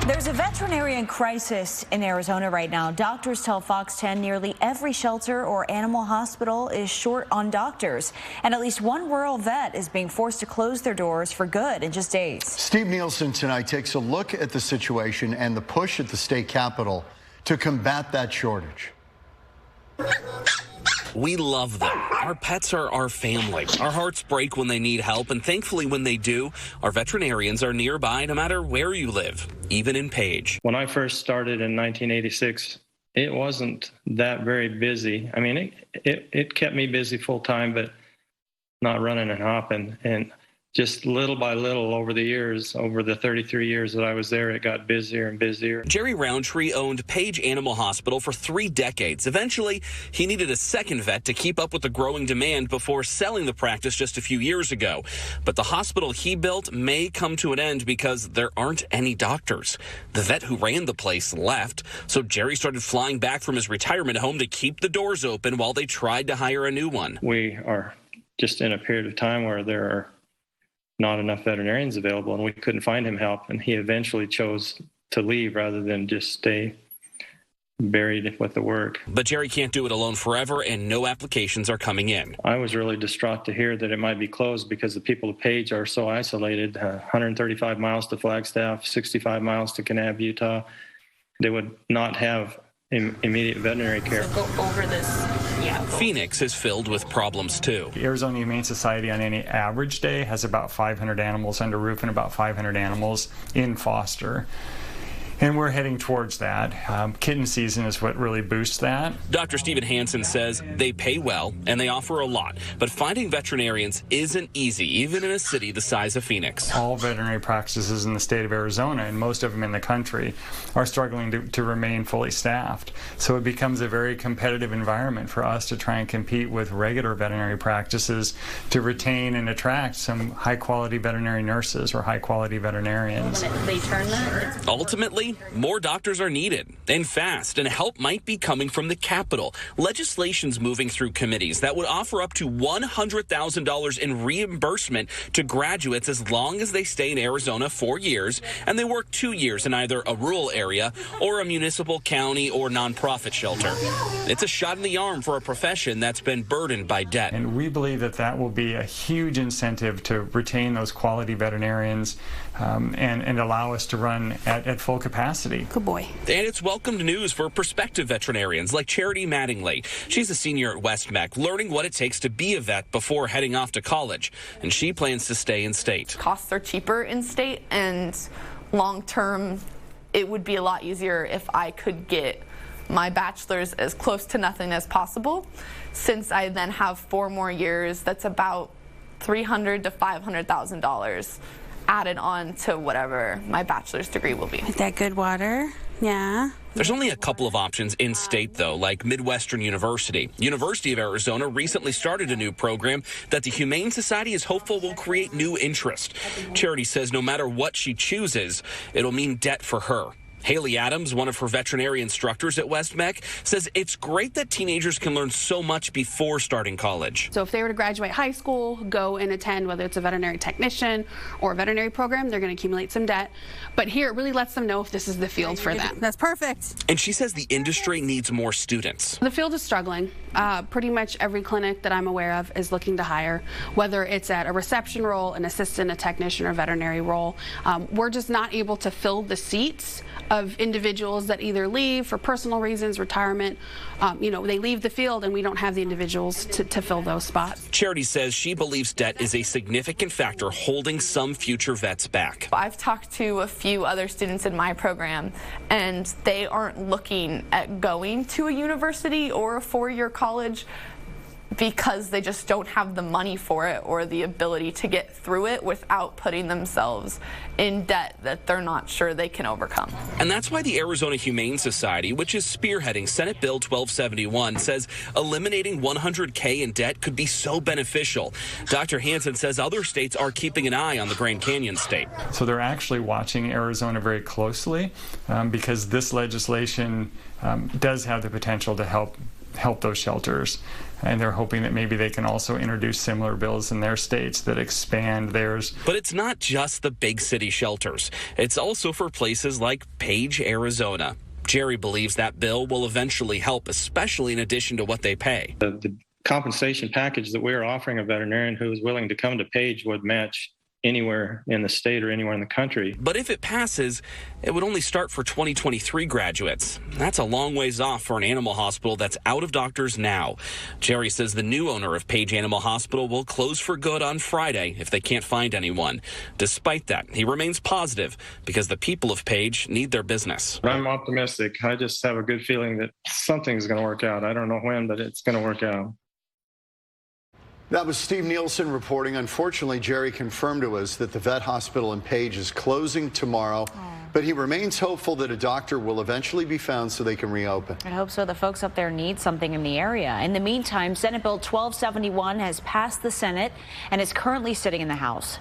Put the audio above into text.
There's a veterinarian crisis in Arizona right now. Doctors tell Fox 10 nearly every shelter or animal hospital is short on doctors. And at least one rural vet is being forced to close their doors for good in just days. Steve Nielsen tonight takes a look at the situation and the push at the state capitol to combat that shortage. We love them. Our pets are our family. Our hearts break when they need help, and thankfully when they do, our veterinarians are nearby no matter where you live, even in Page. When I first started in 1986, it wasn't that very busy. I mean, it kept me busy full time, but not running and hopping. And just little by little over the years, over the 33 years that I was there, it got busier and busier. Jerry Roundtree owned Page Animal Hospital for 3 decades. Eventually, he needed a second vet to keep up with the growing demand before selling the practice just a few years ago. But the hospital he built may come to an end because there aren't any doctors. The vet who ran the place left, so Jerry started flying back from his retirement home to keep the doors open while they tried to hire a new one. We are just in a period of time where there are not enough veterinarians available, and we couldn't find him help. And he eventually chose to leave rather than just stay buried with the work. But Jerry can't do it alone forever, and no applications are coming in. I was really distraught to hear that it might be closed because the people of Page are so isolated, 135 miles to Flagstaff, 65 miles to Kanab, Utah. They would not have immediate veterinary care. So go over this. Yeah. Phoenix is filled with problems too. The Arizona Humane Society on any average day has about 500 animals under roof and about 500 animals in foster. And we're heading towards that. Kitten season is what really boosts that. Dr. Stephen Hansen says they pay well and they offer a lot, but finding veterinarians isn't easy, even in a city the size of Phoenix. All veterinary practices in the state of Arizona, and most of them in the country, are struggling to remain fully staffed. So it becomes a very competitive environment for us to try and compete with regular veterinary practices to retain and attract some high-quality veterinary nurses or high-quality veterinarians. They turn that? Ultimately, more doctors are needed, and fast, and help might be coming from the Capitol. Legislation's moving through committees that would offer up to $100,000 in reimbursement to graduates as long as they stay in Arizona 4 years, and they work 2 years in either a rural area or a municipal, county, or nonprofit shelter. It's a shot in the arm for a profession that's been burdened by debt. And we believe that that will be a huge incentive to retain those quality veterinarians and allow us to run at full capacity. Good boy. And it's welcomed news for prospective veterinarians like Charity Mattingly. She's a senior at West Mech, learning what it takes to be a vet before heading off to college. And she plans to stay in state. Costs are cheaper in state, and long term, it would be a lot easier if I could get my bachelor's as close to nothing as possible. Since I then have 4 more years, that's about $300,000 to $500,000 added on to whatever my bachelor's degree will be. Is that good water? Yeah. There's only a couple of options in state, though, like Midwestern University. University of Arizona recently started a new program that the Humane Society is hopeful will create new interest. Charity says no matter what she chooses, it'll mean debt for her. Haley Adams, one of her veterinary instructors at West Mech, says it's great that teenagers can learn so much before starting college. So if they were to graduate high school, go and attend whether it's a veterinary technician or a veterinary program, they're going to accumulate some debt. But here it really lets them know if this is the field for them. That's perfect. And she says the industry needs more students. The field is struggling. Pretty much every clinic that I'm aware of is looking to hire, whether it's at a reception role, an assistant, a technician, or veterinary role. We're just not able to fill the seats of individuals that either leave for personal reasons, retirement, they leave the field and we don't have the individuals to fill those spots. Charity says she believes debt is a significant factor holding some future vets back. I've talked to a few other students in my program, and they aren't looking at going to a university or a 4-year college because they just don't have the money for it or the ability to get through it without putting themselves in debt that they're not sure they can overcome. And that's why the Arizona Humane Society, which is spearheading Senate Bill 1271, says eliminating $100K in debt could be so beneficial. Dr. Hansen says other states are keeping an eye on the Grand Canyon state. So they're actually watching Arizona very closely because this legislation does have the potential to help those shelters. and they're hoping that maybe they can also introduce similar bills in their states that expand theirs. But it's not just the big city shelters. It's also for places like Page, Arizona. Jerry believes that bill will eventually help, especially in addition to what they pay. The compensation package that we're offering a veterinarian who is willing to come to Page would match anywhere in the state or anywhere in the country. But if it passes, it would only start for 2023 graduates. That's a long ways off for an animal hospital that's out of doctors now. Jerry says the new owner of Page Animal Hospital will close for good on Friday if they can't find anyone. Despite that, he remains positive because the people of Page need their business. I'm optimistic. I just have a good feeling that something's going to work out. I don't know when, but it's going to work out. That was Steve Nielsen reporting. Unfortunately, Jerry confirmed to us that the vet hospital in Page is closing tomorrow, but he remains hopeful that a doctor will eventually be found so they can reopen. I hope so. The folks up there need something in the area. In the meantime, Senate Bill 1271 has passed the Senate and is currently sitting in the House.